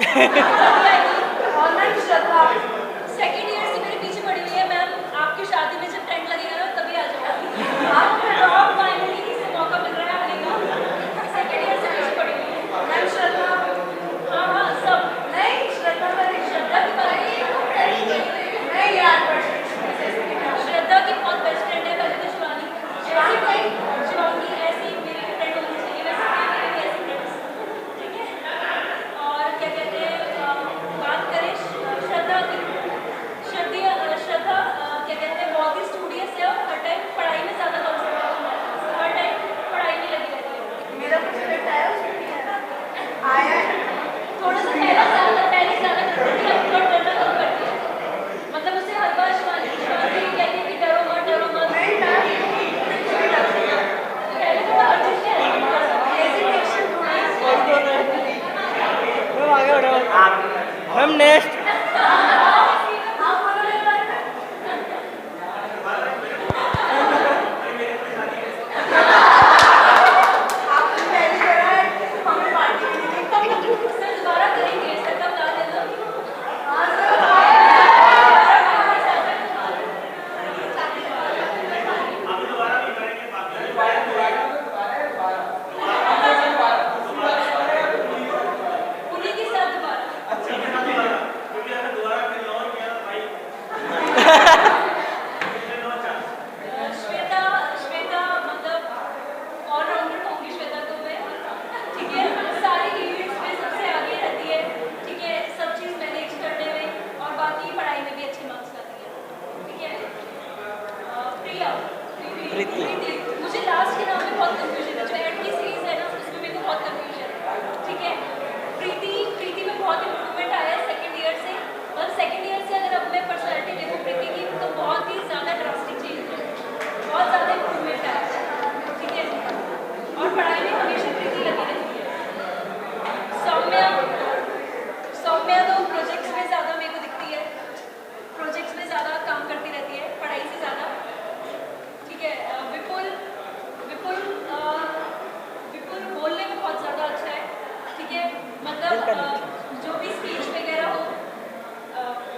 और मैम श्रद्धा second year से मेरे पीछे पड़ी हुई है मैम। आपकी शादी में जब टेंट लगेगा ना तभी आ जाऊंगी। आप फाइनली से मौका मिल रहा है आने का। सेकेंड ईयर से पीछे पड़ी हुई है मैम श्रद्धा। हाँ हाँ सब नहीं श्रद्धा पर श्रद्धा की बात नहीं यार श्रद्धा की बहुत बेस्ट फ्रेंड है। पहले तो शिवानी शिवानी ऐसी मेरी फ्रेंड होनी चाहिए। वैसे मेरी भी ऐसी फ्रेंड्स ठीक है। और क्या कहते हैं बात करें श्रद्धा की श्रद्धा क्या कहते हैं बहुत ही स्टूडियस है और हर टाइम पढ़ाई में ज़्यादा कंसंट्रेशन है। हर टाइम पढ़ाई में लगी रहती है। मेरा कुछ फ्रेंड आया उसमें आया थोड़ा सा पहले ज़्यादा करती है अपलोड करना कम करती है। मतलब उससे हर बार शिवानी कहती है कि डरो मत नहीं पहले थोड़ा अर्जेंट है हेजिटेशन थोड़ा आगे बढ़ो मैम। नेक्स्ट मुझे लास्ट के नाम में बहुत कंफ्यूजन है। जो एड की सीरीज है ना उसमें मेरे को बहुत कंफ्यूजन है। ठीक है प्रीति में बहुत इम्प्रूवमेंट आया है सेकंड ईयर से। और सेकंड ईयर से अगर अब मैं पर्सनैलिटी देखूँ प्रीति की तो बहुत ही ज़्यादा ड्रास्टिक चेंज है। बहुत ज़्यादा इम्प्रूवमेंट आया है। ठीक है और पढ़ाई में हमेशा प्रीति लगी रहती है। सौम्या तो प्रोजेक्ट्स में ज़्यादा मेरे को दिखती है। प्रोजेक्ट्स में ज़्यादा काम करती रहती है पढ़ाई से ज़्यादा। ठीक है विपुल बोलने में बहुत ज़्यादा अच्छा है। ठीक है मतलब जो भी स्पीच वगैरह हो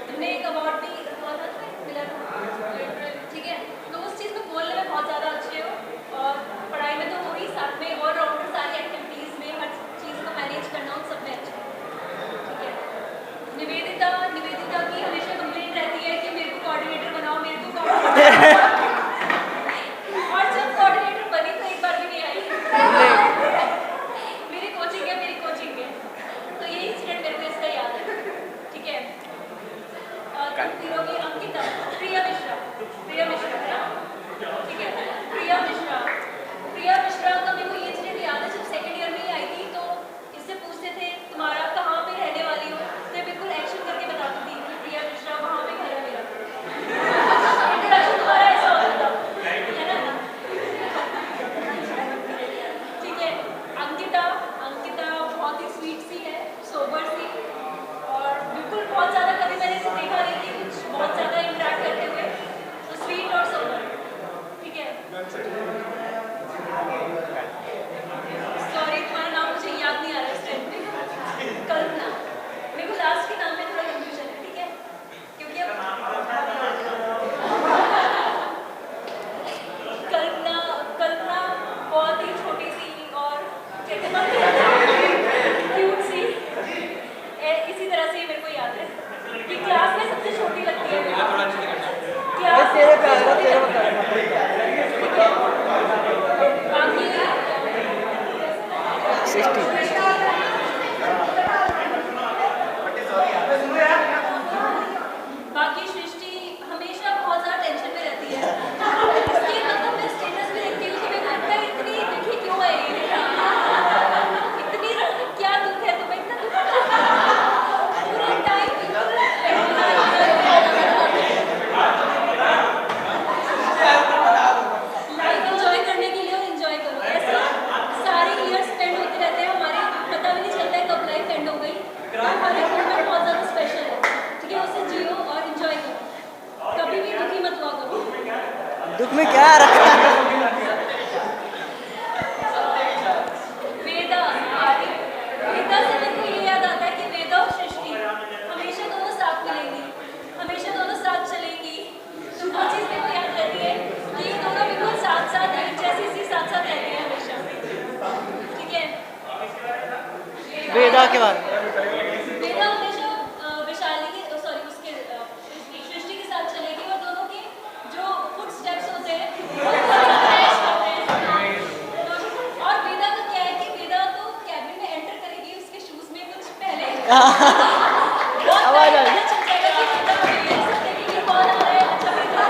तुमने एक अवार्ड भी मिला था। ठीक है तो उस चीज़ को बोलने में बहुत ज़्यादा अच्छे हो और पढ़ाई में तो हो ही साथ में और राउंडर सारी एक्टिविटीज़ में हर चीज़ को मैनेज करना उन सब में अच्छे। ठीक है निवेदिता की हमेशा कंप्लेंट रहती है कि मेरे को कोऑर्डिनेटर बनाओ मेरे को और जब कोऑर्डिनेटर बनी तो एक बार भी नहीं आई। मेरी कोचिंग है तो ये इंसिडेंट मेरे को इसका याद है। ठीक है की अंकिता प्रिया मिश्रा है ना। ठीक है प्रिया मिश्रा का मेरे को ये इंसिडेंट याद है। जब सेकंड ईयर में ही आई थी तो इससे पूछते थे तुम्हारा कहाँ पे रहने वाली हो तो बिल्कुल एक्शन करके बताती थी कि प्रिया मिश्रा वहाँ पे घर है मेरा। इंट्रोडक्शन तुम्हारा ऐसा होता था है ना। ठीक है अंकिता बहुत ही स्वीट सी है सोबर सी और बिल्कुल बहुत ज़्यादा कभी मैंने इसे देखा नहीं कि कुछ बहुत ज़्यादा इंटरेक्ट करते हुए तो स्वीट और सोबर। ठीक है सॉरी तुम्हारा नाम मुझे याद नहीं आ रहा इस टाइम पे। कल्पना मेरे को लास्ट के नाम में थोड़ा कंफ्यूजन है। ठीक है क्योंकि अब कल्पना बहुत ही छोटी सी और क्यूट सी इसी तरह से मेरे को याद है कि क्लास में सबसे छोटी लगती है। क्लास बाकी सृष्टि हमेशा बहुत ज़्यादा टेंशन में रहती है। इसलिए मतलब मैं स्टेटस भी देखती हूँ कि मैं लगता है इतनी दुखी क्यों है ये इतनी क्या दुख है तुम्हें इतना दुख पूरे टाइम लाइफ एंजॉय करने के लिए एंजॉय करो। ऐसे सारे ईयर स्पेंड होते रहते हैं हमारे वेदा के बारे में। वेदा हमेशा वैशाली के सॉरी उसके सृष्टि के साथ चलेगी और दोनों के जो फुट स्टेप्स होते हैं वो मैच करते हैं। और वेदा का क्या है कि वेदा तो कैबिन में एंटर करेगी उसके शूज में कुछ पहले बहुत आवाज आ रही पता चल जाएगा कि वेदा ये सब देखेगी कौन आ रहा है। अच्छा वेदा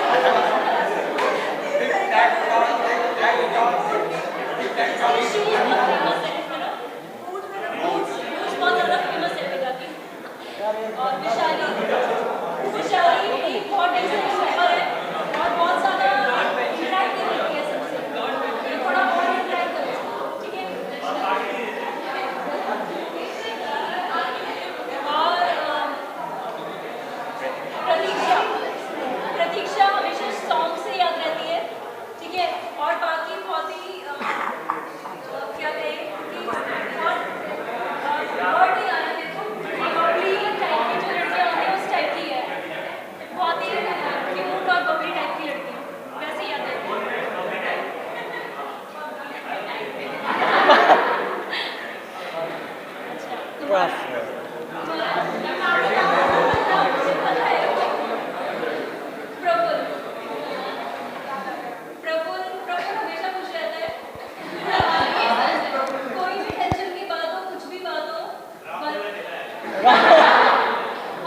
शूज बहुत फेमस है ना, बूट बहुत ज़्यादा फेमस है वेदा की। और विशाली एक बहुत डिसेंट शॉपर है और बहुत ज़्यादा इंटरैक्टिव रहती है सबसे। ये थोड़ा और इंटरैक्ट करो, ठीक है। और प्रतीक्षा हमेशा सॉन्ग से याद रहती है, ठीक है। और बाकी बहुत ही क्या कहें कि बहुत वर्ड नहीं आ रहा मेरे को, बबली टाइप की जो लड़कियाँ होती हैं उस टाइप की है, बहुत ही क्यूट और बबली टाइप की लड़की वैसे याद रहती है। अच्छा मुझे पता है प्रफुल्ल प्रफुल्ल प्रफुल्ल हमेशा खुश रहता है। कोई भी टेंशन की बात हो कुछ भी बात हो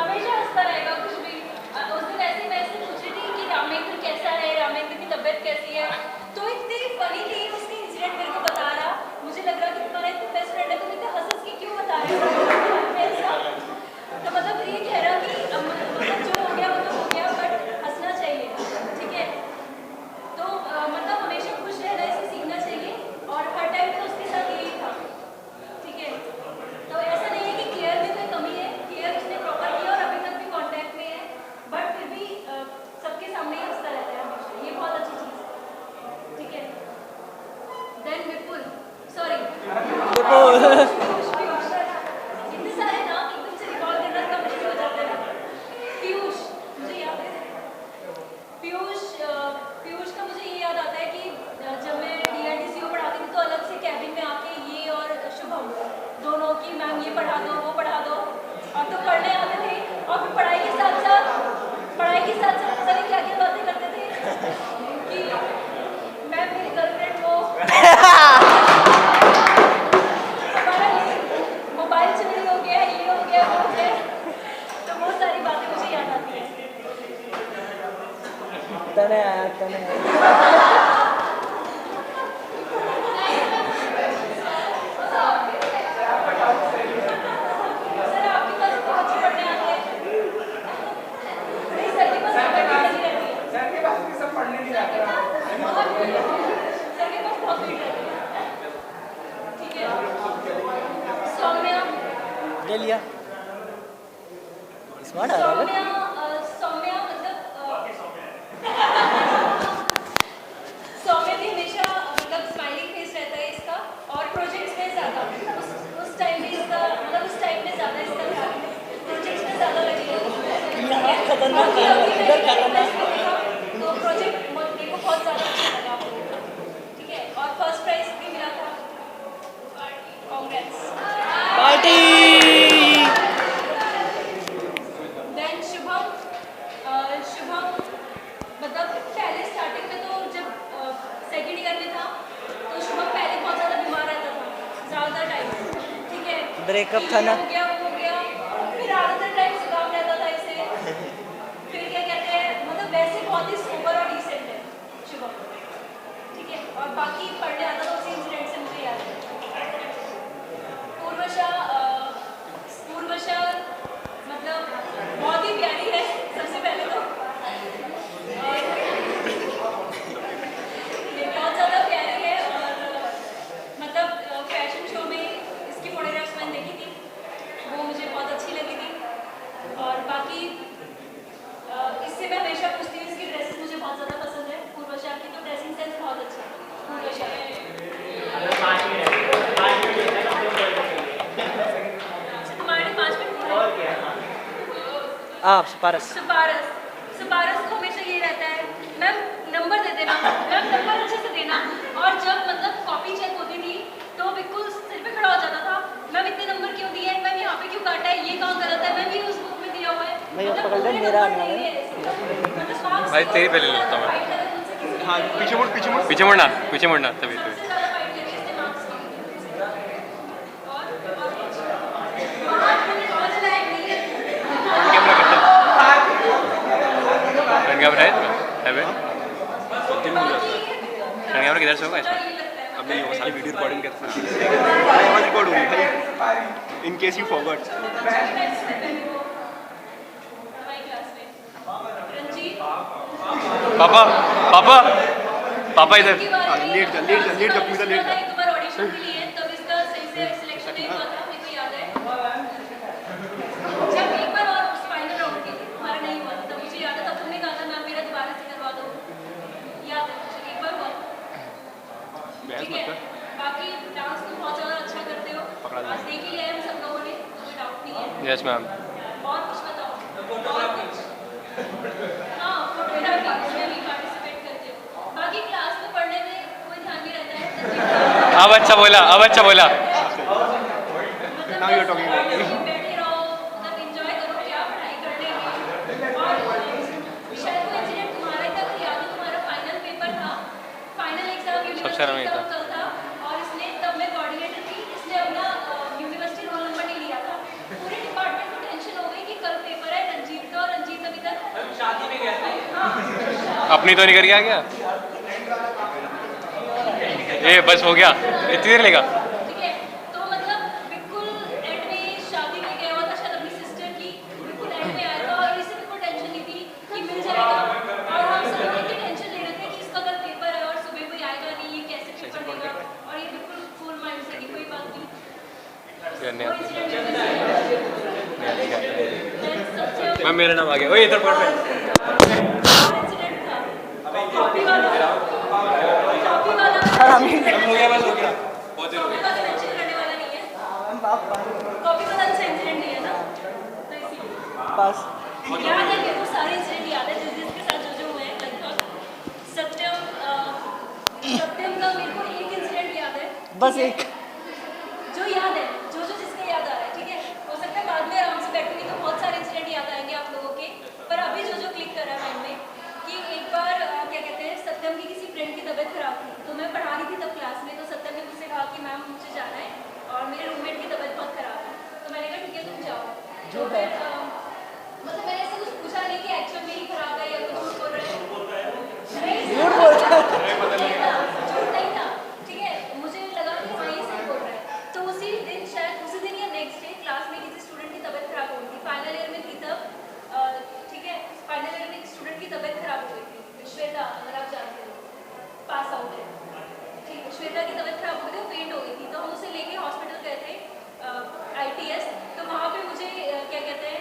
हमेशा हंसता रहेगा कुछ भी। उस दिन ऐसे मैं ऐसे पूछ रही थी कि रामेंद्र कैसा है, रामेंद्र की तबीयत कैसी है, तो इतनी फनी थी उसके इंसिडेंट मेरे को बता रहा। मुझे लग रहा कि तुम्हारा इतना बेस्ट फ्रेंड है, तुम इतने हंस के क्यों बता रहे हो मेरे साथ। तो मतलब ये कह रहा कि मतलब जो हो गया वो तो हो गया बट हंसना चाहिए, ठीक है। तो मतलब हमेशा खुश रहना इसे सीखना चाहिए और हर टाइम तो उसके साथ यही था, ठीक है। तो ऐसा नहीं है कि केयर में कोई कमी है, केयर उसने प्रॉपर किया और अभी तक भी कांटेक्ट में है, बट फिर भी सबके सामने ही हंसता रहता है हमेशा, ये बहुत अच्छी चीज़ है, ठीक है। देन विपुल सॉरी इतने सारे नाम एकदम से रिकॉल करना कम मुश्किल हो जाता है ना। पीयूष मुझे याद है, पीयूष का मुझे ये याद आता है कि जब मैं DRDCO पढ़ाती थी तो अलग से कैबिन में आके ये और शुभम दोनों की मैम ये पढ़ा दो वो पढ़ा दो, और तो पढ़ने आते थे और फिर पढ़ाई के साथ साथ पता नहीं क्या क्या बातें करते थे कि मैम मेरी गर्लफ्रेंड को हमारा ये मोबाइल चोरी हो गया, ये हो गया वो हो गया, तो बहुत सारी बातें मुझे याद आती हैं। तने सर आपके पास तो बच्चे पढ़ने आते हैं, नहीं सर के पास पढ़ने नहीं रहती है, सर के पास भी सब पढ़ने नहीं जाते हैं। सर के पास बहुत भीड़ रहती है, ठीक है। सौम्या ले लिया स्मार्ट आ रहा है सौम्या मतलब सौम्या भी हमेशा मतलब स्माइलिंग फेस रहता है इसका, और प्रोजेक्ट्स में ज़्यादा उस टाइम में इसका मतलब उस टाइम में ज़्यादा इसका ध्यान प्रोजेक्ट्स में ज़्यादा लगेगा। यहाँ खतरनाक है, इधर खतरनाक तो प्रोजेक्ट मेरे को बहुत ज़्यादा अच्छा लगा, ठीक है। और फर्स्ट प्राइज भी मिला था, कांग्रेट्स। पार्टी। देन शुभम मतलब पहले स्टार्टिंग में तो जब सेकेंड ईयर में था तो शुभम पहले बहुत ज़्यादा बीमार रहता था ज़्यादा टाइम, ठीक है। ब्रेकअप था ना। हो गया वो हो गया, फिर ज़्यादातर टाइम जुकाम रहता था इसे, फिर क्या कहते हैं मतलब वैसे बहुत ही सोबर और डिसेंट है शुभम, ठीक है। और बाकी पढ़ने आता था उसी इंसिडेंट से मुझे याद है। पूर्वशा मतलब बहुत ही प्यारी है सबसे पहले तो, ये बहुत ज़्यादा प्यारी है। और मतलब फैशन शो में इसकी फोटोग्राफ्स मैंने देखी थी, वो मुझे बहुत अच्छी लगी थी। और बाकी इससे मैं हमेशा पूछती हूँ, इसकी ड्रेसेस मुझे बहुत ज़्यादा पसंद है। पूर्वशा की तो ड्रेसिंग सेंस बहुत अच्छा है पूर्वशा। तुम्हारे 5 मिनट पूरे। आप पारस सुपारस को हमेशा ये रहता है मैम नंबर दे देना, मैम नंबर अच्छे से देना। और जब मतलब कॉपी चेक होती थी तो बिल्कुल सिर पे खड़ा हो जाता था, मैम इतने नंबर क्यों मेरा आना है। भाई तेरी पहले ले लेता हूँ मैं। हाँ पीछे मुड़ पीछे मुड़ना तभी तभी फ्रंट कैमरा है इसमें? है बे? फ्रंट कैमरा किधर से होगा इसमें? अब नहीं होगा, सारी वीडियो रिकॉर्डिंग करते हैं। आवाज रिकॉर्ड होगी भाई, इन केस यू फॉरगॉट। पापा इधर। लेट जा पूरा लेट जा। एक बार ऑडिशन के लिए तब इसका सही से सिलेक्शन नहीं हुआ था, मेरे को याद है। जब एक बार और फाइनल राउंड के लिए हमारा नहीं हुआ था, तब मुझे याद है, तब तुमने कहा था मैम मेरा दोबारा से करवा दो। याद है मुझे, एक बार हुआ। ठीक है, बाकी डांस तुम बहुत ज़्यादा अच्छा करते हो, आज देख ही लिया है हम सब लोगों ने, कोई डाउट नहीं है। Yes ma'am. और कुछ बताओ, और कुछ? हाँ, फोटोग्राफी उसमें भी पार्टिसिपेट करते हो। बाकी क्लास में पढ़ने में कोई ध्यान नहीं रहता है। अब अच्छा बोला। Now you are talking about me. बैठे रहो, मतलब एंजॉय करो, क्या पढ़ाई कर लेंगे। और शायद वो इंसिडेंट तुम्हारा तक याद हो, तुम्हारा फाइनल पेपर था, फाइनल एग्जाम यूनिवर्सिटी का कल था, और इसने तब मैं कोऑर्डिनेटर थी, इसने अपना यूनिवर्सिटी रोल नंबर नहीं लिया था। पूरे डिपार्टमेंट को टेंशन हो गई कि कल पेपर है रंजीत का, और रंजीत अभी तक शादी में गया था। अपनी तो नहीं करके आ गया। ए बस हो गया, इतनी देर लेगा। ठीक है, तो मतलब बिल्कुल एंड में शादी में गया हुआ था, शायद अपनी सिस्टर की, बिल्कुल एंड में आया था, और इसे बिल्कुल टेंशन नहीं थी कि मिल जाएगा, और हम सब लोग इतनी टेंशन ले रहे थे कि इसका कल पेपर है और सुबह कोई आएगा नहीं, ये कैसे पेपर देगा, और ये बिल्कुल फुल माइंड से कि कोई बात नहीं, कोई इंसिडेंट मैम मेरा नाम आ गया। ओए इधर पढ़ रहे। इंसिडेंट था कॉपी वाला हो गया बस हो गया। कॉपी वाला मेंशन करने वाला नहीं है, कॉपी वाला अच्छा इंसिडेंट नहीं है ना, तो इसीलिए बस याद है, मेरे को सारे इंसिडेंट याद है जिसके साथ जो हुए हैं। लगभग सत्यम का मेरे को एक इंसिडेंट याद है, बस एक जो याद है, जो जिसका याद आ रहा है। ठीक है, हो सकता है बाद में आराम से बैठूंगी तो बहुत सारे इंसिडेंट याद आएंगे आप लोगों के, पर अभी जो क्लिक कर रहा है माइंड में कि एक बार क्या कहते हैं, सत्यम की किसी फ्रेंड की तबीयत खराब थी, तो मैं पढ़ा रही थी तब क्लास में, तो सत्यम ने मुझसे कहा कि मैम मुझे जाना है और मेरे रूममेट की तबीयत बहुत खराब है, तो मैंने कहा ठीक है तुम जाओ। तो फिर मतलब मैंने ऐसे कुछ पूछा नहीं कि एक्चुअल में ही खराब है या कुछ झूठ बोल रहे हैं, झूठ बोलता है। झूठ नहीं था। ठीक है, मुझे लगा कि हाँ ये सही बोल रहा है, तो उसी दिन शायद उसी दिन या नेक्स्ट डे क्लास में किसी स्टूडेंट की तबीयत खराब हो गई थी, फाइनल ईयर में थी तब। ठीक है, फाइनल ईयर में एक स्टूडेंट की तबीयत खराब हो गई थी, श्वेता, अगर आप जानते हो, पास आउट है। ठीक है, श्वेता की तबीयत खराब हो गई थी, वो फेंट हो गई थी, तो हम उसे लेके हॉस्पिटल गए थे ITS। तो वहाँ पे मुझे क्या कहते हैं,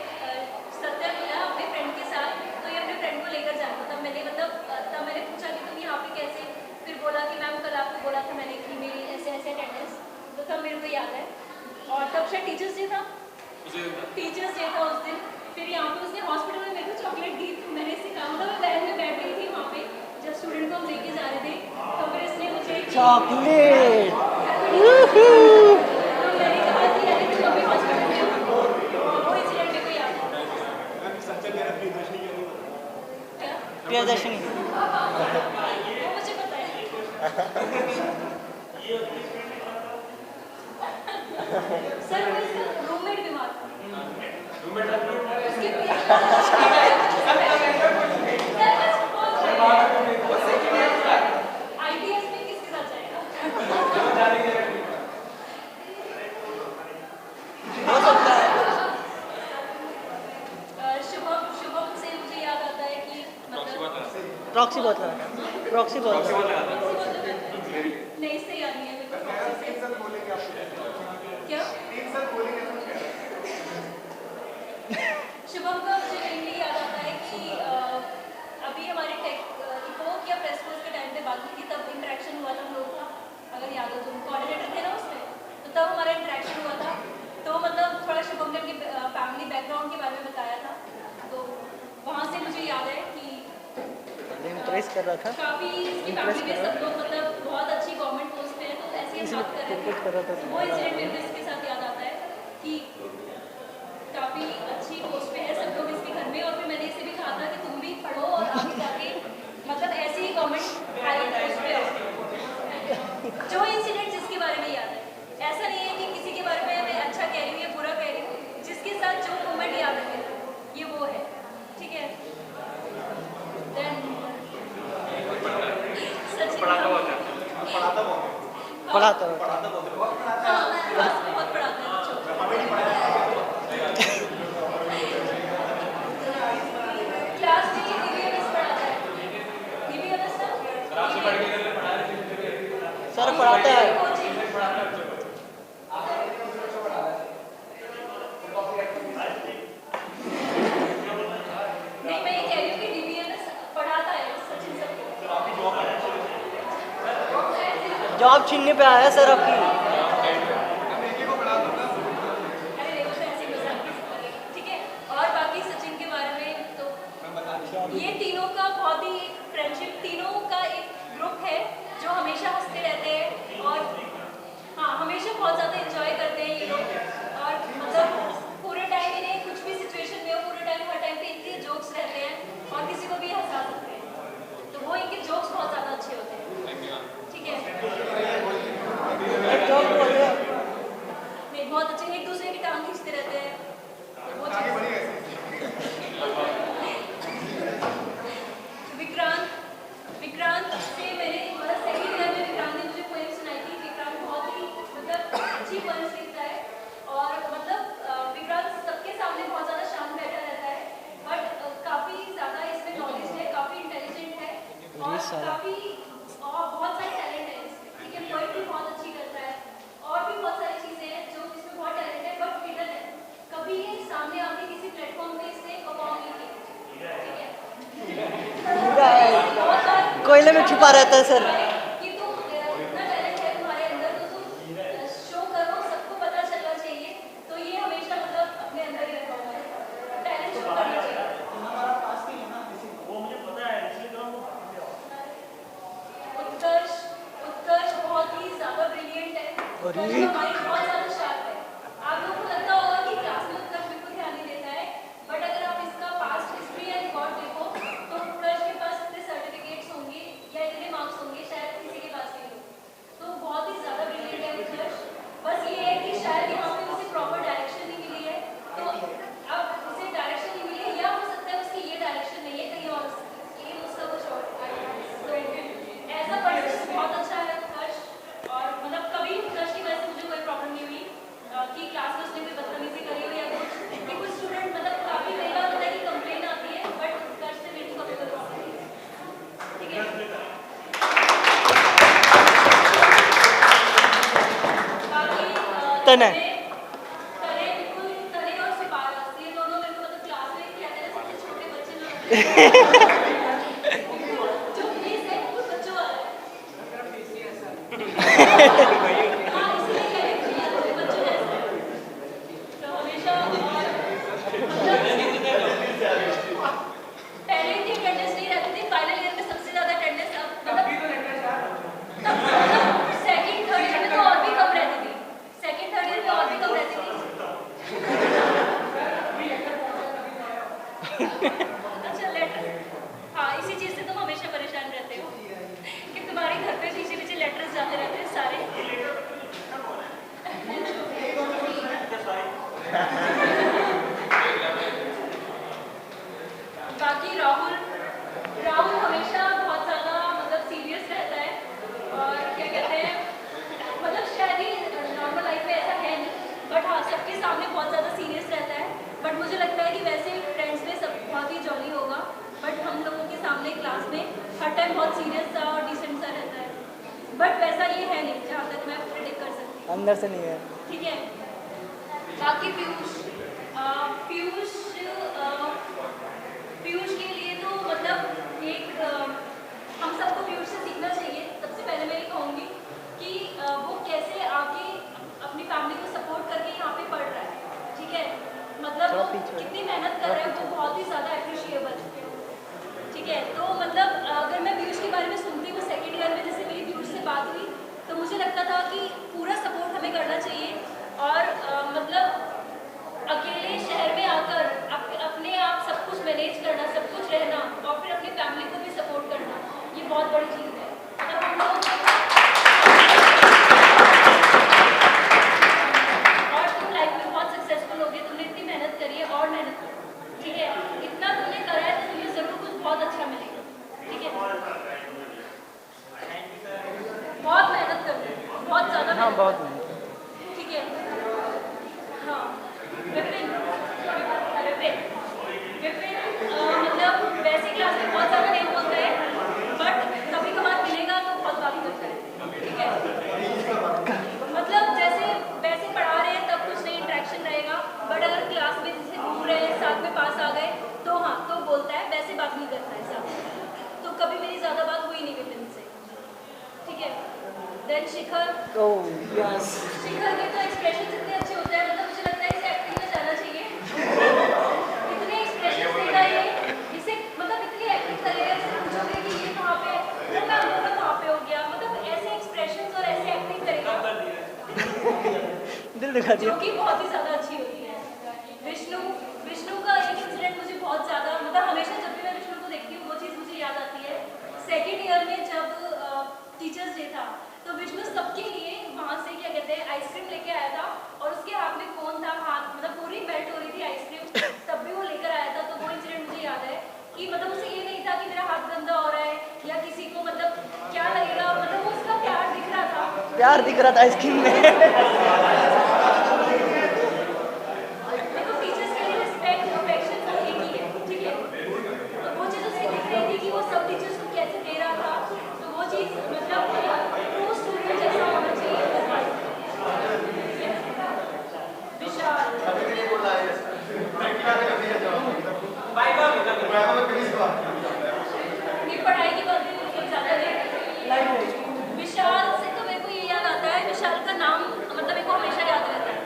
सत्यम मिला अपने फ्रेंड के साथ, तो ये अपने फ्रेंड को लेकर जाना। तब मैंने पूछा कि तुम यहाँ पे कैसे, फिर बोला कि मैम कल आपको बोला था मैंने कि मेरी ऐसे अटेंडेंस, तो तब मेरे को याद है। और तब शायद टीचर्स डे था उस दिन। फिर यहाँ पे उसने हॉस्पिटल में मेरे को चॉकलेट दी, मैंने इसे कहा, मतलब मैं वैन में बैठ गई थी वहाँ पे जब स्टूडेंट को हम लेके जा रहे थे, तो फिर इसने मुझे चॉकलेट तो मैंने कहा कि अरे तुम अभी हॉस्पिटल में हो, वो इंसिडेंट मेरे को याद है। क्या? प्रियदर्शनी वो मुझे पता है। सर वो इसका रूममेट बीमार था, उसके ITS में किसके साथ जाएगा? हो सकता है। शुभम से मुझे याद आता है कि मतलब प्रॉक्सी बहुत लगा। नहीं से याद नहीं है मेरे को प्रॉक्सी से। क्या? शुभम का मुझे मेनली याद आता है कि अभी हमारे इकोक या प्रेसकोस के टाइम पे बात हुई थी, तब इंटरेक्शन हुआ था हम लोग का, अगर याद हो तुम कोऑर्डिनेटर थे ना उसमें, तो तब हमारा इंटरेक्शन हुआ था। तो मतलब थोड़ा शुभम ने अपनी फैमिली बैकग्राउंड के बारे में बताया था, तो वहाँ से मुझे याद है कि इम्प्रेस कर रहा था। काफ़ी इसकी फैमिली में सब लोग मतलब बहुत अच्छी गवर्नमेंट पोस्ट पे है, तो ऐसे ही हम बात कर रहे थे। वो इंसिडेंट मेरे को इसके साथ याद आता है कि काफ़ी अच्छी पोस्ट पे है, सब लोग इसके घर में, और फिर मैंने इसे भी कहा था कि तुम भी पढ़ो और आगे जाके मतलब ऐसे ही गवर्नमेंट हाई पोस्ट पे आओ। जो इंसिडेंट जिसके बारे में याद है, ऐसा नहीं है कि किसी के बारे में मैं अच्छा कह रही हूँ या बुरा कह रही हूँ, जिसके साथ जो मोमेंट याद है ये वो है, ठीक है। देन सचिन पढ़ाता होता हाँ, क्लास में बहुत पढ़ाता है बच्चों को। क्लास में ये DBMS पढ़ाता है। DBMS ना? सर पढ़ाता है। कोचिंग। नहीं, मैं ये कह रही हूँ कि DBMS पढ़ाता है सचिन सर को। जॉब छीनने पे आया सर आपकी। अरे देखो तो ऐसे ही मजाक नहीं, ठीक है। और बाकी सचिन के बारे में तो ये तीनों का बहुत ही फ्रेंडशिप, तीनों का एक ग्रुप है जो हमेशा हंसते रहते हैं और हाँ हमेशा बहुत ज़्यादा एंजॉय करते हैं ये लोग। और मतलब पूरे टाइम इन्हें कुछ भी सिचुएशन में हो, पूरे टाइम हर टाइम पे इनके जोक्स रहते हैं और किसी को भी हंसा सकते हैं, तो वो इनके जोक्स बहुत ज़्यादा अच्छे होते हैं, ठीक है। एक जॉब बोल रहे हैं। नहीं, बहुत अच्छे, एक दूसरे की टांग खींचते रहते हैं, तो वो चीज़। विक्रांत से मैंने मतलब सेकंड ईयर में विक्रांत ने मुझे पोएम सुनाई थी। विक्रांत बहुत ही मतलब अच्छी पोएम्स लिखता है और मतलब विक्रांत सबके सामने बहुत ज़्यादा शांत बैठा रहता है, बट काफ़ी ज़्यादा इसमें नॉलेज है, काफ़ी इंटेलिजेंट है और काफ़ी और बहुत सारे टैलेंट है इसमें, ठीक है। पोएट्री बहुत अच्छी करता है और भी बहुत सारी चीज़ें हैं जो इसमें बहुत टैलेंट है, बट हिडन है, कभी ये सामने आके किसी प्लेटफॉर्म पे इसने परफॉर्म नहीं किया, ठीक है। बहुत बार कोयले में छुपा रहता है सर। कि तुम इतना टैलेंट है तुम्हारे अंदर, तो तुम शो करो, सबको पता चलना चाहिए, तो ये हमेशा मतलब अपने अंदर ही रखा हुआ है, टैलेंट शो करना चाहिए। उत्कर्ष बहुत ही ज़्यादा ब्रिलियंट है, उत्कर्ष का माइंड बहुत ज़्यादा शार्प है। आप लोगों को लगता होगा कि क्लास में उत्कर्ष बिल्कुल ध्यान नहीं देता है, बट अगर आप इसका पास्ट हिस्ट्री या रिकॉर्ड देखो तो उत्कर्ष के पास इतने सर्टिफिकेट्स होंगे या इतने मार्क्स होंगे शायद किसी के पास नहीं हो, तो बहुत ही ज़्यादा ब्रिलियंट है उत्कर्ष। बस ये है कि शायद यहाँ पे उसे प्रॉपर डायरेक्शन नहीं मिली है, तो अब उसे डायरेक्शन नहीं मिली है या हो सकता है उसकी ये डायरेक्शन नहीं है, कहीं और एम उसका कुछ और, तो ऐसा पर्सन बहुत अच्छा है उत्कर्ष। और मतलब कभी उत्कर्ष की वजह से मुझे कोई प्रॉब्लम नहीं हुई कि क्लास में उसने कोई बदतमीजी करी हो या कुछ, कि कुछ स्टूडेंट मतलब काफ़ी कई बार होता है कि कंप्लेन आती है, बट उत्कर्ष से मेरे को कभी कोई प्रॉब्लम नहीं है, ठीक है। बाकी तने तने बिल्कुल, तने और सिपारस ये दोनों मेरे को मतलब क्लास में क्या कहते हैं सबसे छोटे बच्चे ना जो प्लीज है वो बच्चों वाला है। हाँ, इसीलिए कह रही हूँ कि बच्चों जैसे हैं। तो हमेशा पहले इतनी अटेंडेंस नहीं रहती थी, फाइनल ईयर में सबसे ज़्यादा अटेंडेंस सेकंड थर्ड ईयर में तो और भी कम रहती थी, सेकंड थर्ड ईयर में और भी कम रहती थी। अच्छा लेटर, हाँ इसी चीज़ से तुम हमेशा परेशान रहते हो कि तुम्हारे घर पे पीछे पीछे लेटर्स जाते रहते हैं सारे। बाकी राहुल हमेशा बहुत ज़्यादा मतलब सीरियस रहता है और क्या कहते हैं मतलब शायद ही नॉर्मल लाइफ में ऐसा है नहीं, बट हाँ सबके सामने बहुत ज़्यादा सीरियस रहता है, बट मुझे लगता है कि वैसे फ्रेंड्स में सब बहुत ही जॉली होगा, बट हम लोगों के सामने क्लास में हर टाइम बहुत सीरियस सा और डिसेंट सा रहता है, बट वैसा ये है नहीं जहाँ तक मैं प्रेडिक्ट कर सकती हूँ, अंदर से नहीं है। ठीक है। बाकी पीयूष के लिए तो मतलब एक हम सबको पीयूष से सीखना चाहिए। सबसे पहले मैं ये कहूँगी कि वो कैसे आगे अपनी फैमिली को सपोर्ट करके यहाँ पे पढ़ रहा है, ठीक है। मतलब वो कितनी मेहनत कर रहा है वो बहुत ही ज़्यादा अप्रिशिएबल, ठीक है। तो मतलब अगर मैं पीयूष के बारे में सुनती हूँ सेकेंड ईयर में जैसे मेरी पीयूष से बात हुई तो मुझे लगता था कि पूरा सपोर्ट हमें करना चाहिए और मतलब अकेले शहर में आकर अपने आप सब कुछ बहुत ठीक है। हाँ, विपिन विपिन विपिन मतलब वैसे क्लास में बहुत ज़्यादा नहीं बोलता है, बट कभी कभार मिलेगा तो बहुत बात करता है। ठीक है, मतलब जैसे वैसे पढ़ा रहे हैं तब कुछ नहीं इंटरेक्शन रहेगा, बट अगर क्लास में जैसे घूम रहे हैं साथ में पास आ गए तो हाँ तो बोलता है, वैसे बात नहीं करता है साथ में। तो कभी मेरी ज़्यादा बात हुई नहीं विपिन से। ठीक है, देन शिखर ओह यस शिखर के तो एक्सप्रेशन इतने अच्छे होते हैं, मतलब मुझे लगता है इसे एक्टिंग में जाना चाहिए। इतने एक्सप्रेशन देगा ये, इसे मतलब इतनी एक्टिंग करेगा, इससे पूछोगे कि ये कहाँ पे है, तो मैं बोलूँगा कहाँ पे हो गया, मतलब ऐसे एक्सप्रेशंस और ऐसे एक्टिंग करेगा दिल दिखा जो दिया कि बहुत ही ज़्यादा अच्छी होती है। विष्णु विष्णु का एक इंसिडेंट मुझे बहुत ज़्यादा मतलब हमेशा जब भी मैं विष्णु को देखती हूँ वो चीज़ मुझे याद आती है। सेकेंड ईयर में जब टीचर्स डे था तो विष्णु सबके लिए वहाँ से क्या कहते हैं आइसक्रीम लेके आया था, और उसके हाथ में कौन था, हाथ मतलब पूरी मेल्ट हो रही थी आइसक्रीम, तब भी वो लेकर आया था। तो वो इंसिडेंट मुझे याद है कि मतलब उसे ये नहीं था कि मेरा हाथ गंदा हो रहा है या किसी को मतलब क्या लगेगा, मतलब वो उसका प्यार दिख रहा था। प्यार दिख रहा था आइसक्रीम में देखो टीचर्स के लिए रिस्पेक्ट अफेक्शन तो एक ही है। ठीक है, तो वो चीज़ उसकी दिख रही थी कि वो सब टीचर्स को कैसे दे रहा था, तो वो चीज़ मतलब ट्रू स्टूडेंट जैसा होना चाहिए वो बात। विशाल ये पढ़ाई की बात भी मतलब ज़्यादा नहीं। विशाल से तो मेरे को ये याद आता है, विशाल का नाम मतलब मेरे को हमेशा याद रहता है,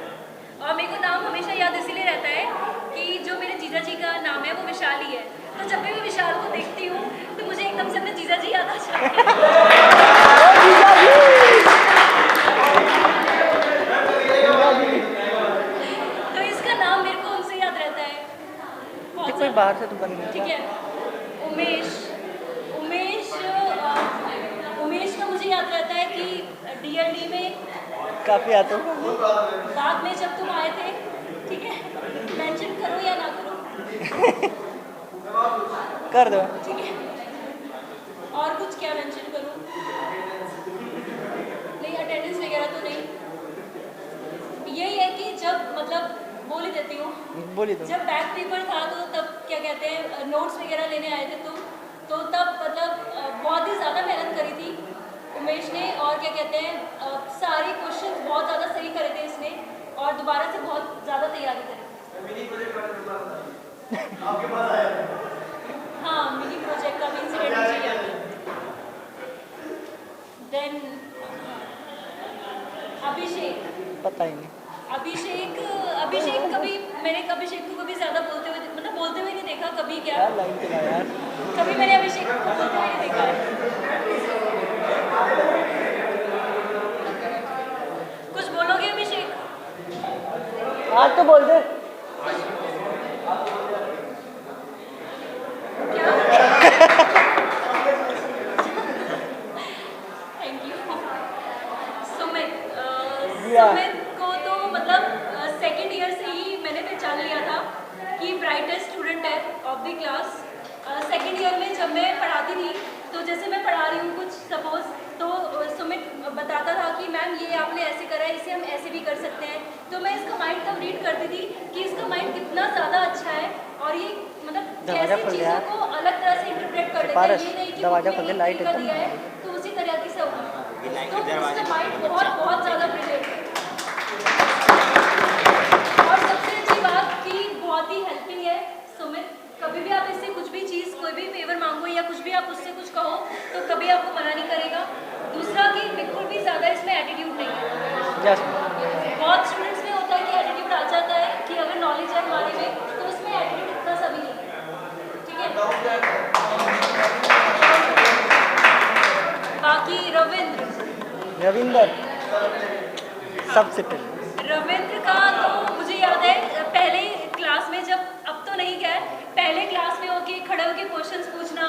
और मेरे को नाम हमेशा याद इसीलिए रहता है कि जो मेरे जीजा जी का नाम है वो विशाल ही है। तो जब भी मैं विशाल को देखती हूँ तो मुझे एकदम से अपने जीजा जी याद आ जाते हैं। तो इसका नाम मेरे को उनसे याद रहता है बहुत कोई ज़्यादा। बाहर से तो बन गया ठीक है, उमेश उमेश उमेश का मुझे याद रहता है कि डीएलडी में काफी आते हो बाद में जब तुम आए थे, ठीक है, मेंशन करो या ना करो, कर दो ठीक है, और कुछ क्या मेंशन करूं, नहीं अटेंडेंस वगैरह तो नहीं। यही है कि जब मतलब बोल ही देती हूँ, बोली दो जब बैक पेपर था तो तब क्या कहते हैं नोट्स वगैरह लेने आए थे तुम, तो तब मतलब बहुत ही ज़्यादा मेहनत करी थी उमेश ने, और क्या कहते हैं सारी क्वेश्चन बहुत ज़्यादा सही करे थे इसने, और दोबारा से बहुत ज़्यादा तैयारी करी। हाँ, मिनी प्रोजेक्ट का भी इंसिडेंट मुझे याद है। देन अभिषेक पता ही नहीं अभिषेक अभिषेक कभी मैंने अभिषेक को कभी ज़्यादा बोलते हुए मतलब बोलते हुए नहीं देखा कभी, क्या यार लाइन चला यार कभी मैंने अभिषेक को बोलते हुए नहीं देखा है। कुछ बोलोगे अभिषेक? आज तो बोल दे क्या? Thank you. सुमित सुमित को तो मतलब सेकेंड ईयर से ही मैंने पहचान लिया था कि ब्राइटेस्ट स्टूडेंट है of the class. Second year में जब मैं पढ़ाती थी तो जैसे मैं पढ़ा रही हूँ कुछ सपोज, तो सुमित बताता था कि मैम ये आपने ऐसे करा है, इसे हम ऐसे भी कर सकते हैं। तो मैं इसका माइंड तब रीड करती थी कि इसका माइंड कितना ज़्यादा अच्छा है, और ये मतलब दरवाजा कैसे खुल चीज़ों गया। को अलग तरह से इंटरप्रेट कर लेता है। पारस, ये नहीं कि दरवाजा बुक में खुल गया, एक लाइट तरीका एकदम दिया है तो उसी तरीके से होगा। तो उसका माइंड बहुत बहुत ज़्यादा ब्रिलियंट है। और सबसे अच्छी बात कि बहुत ही हेल्पिंग है सुमित। कभी भी आप इससे कुछ भी चीज़ कोई भी फेवर मांगो या कुछ भी आप उससे कुछ कहो तो कभी आपको मना नहीं करेगा। दूसरा कि बिल्कुल भी ज़्यादा इसमें एटीट्यूड नहीं है। यस बहुत स्टूडेंट्स में होता है कि एटीट्यूड आ जाता है कि अगर नॉलेज है हमारे में तो उसमें एटीट्यूड इतना सा भी नहीं है। ठीक है, बाकी रविंदर सबसे पहले रविंद्र का तो मुझे याद है पहले क्लास में जब, अब तो नहीं गया, पहले क्लास में होके खड़े होके क्वेश्चंस पूछना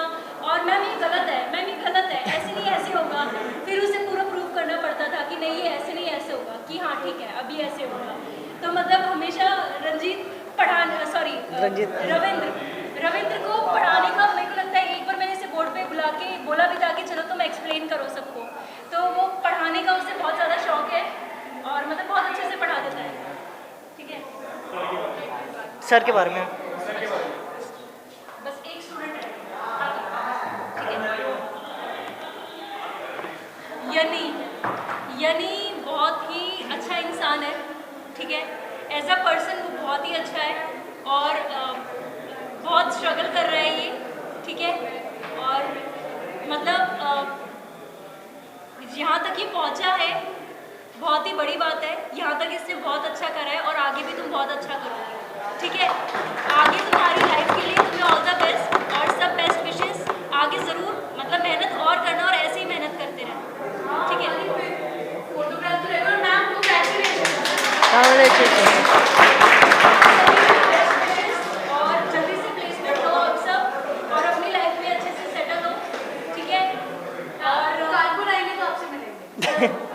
और मैम ये गलत है, मैम ये गलत है, ऐसे नहीं ऐसे होगा, फिर उसे पूरा प्रूव करना पड़ता था कि नहीं ये ऐसे नहीं ऐसे होगा, कि हाँ ठीक है अभी ऐसे होगा। तो मतलब हमेशा रविंद्र को पढ़ाने का मेरे को लगता है एक बार मैंने इसे बोर्ड पे बुला के बोला भी था कि चलो तुम एक्सप्लेन करो सबको, तो वो पढ़ाने का उसे बहुत ज़्यादा शौक है। सर के बारे में। बस एक स्टूडेंट है, ठीक है। यनी बहुत ही अच्छा इंसान है, ठीक है। एज अ पर्सन वो बहुत ही अच्छा है और बहुत स्ट्रगल कर रहा है ये, ठीक है। और मतलब यहाँ तक ये पहुँचा है, बहुत ही बड़ी बात है। यहाँ तक इसने बहुत अच्छा करा है और आगे भी तुम बहुत अच्छा करोगे, ठीक है। आगे तुम्हारी लाइफ के लिए तुम्हें ऑल द बेस्ट और सब बेस्ट विशेस। आगे ज़रूर मतलब मेहनत और करना और ऐसे ही मेहनत करते रहना, ठीक है। फोटोग्राफ तो रहेगा मैम, कंग्रेचुलेशन और जल्दी से प्लेसमेंट लो आप सब और अपनी लाइफ में अच्छे से सेटल हो, ठीक है। और कानपुर आएंगे तो आपसे मिलेंगे।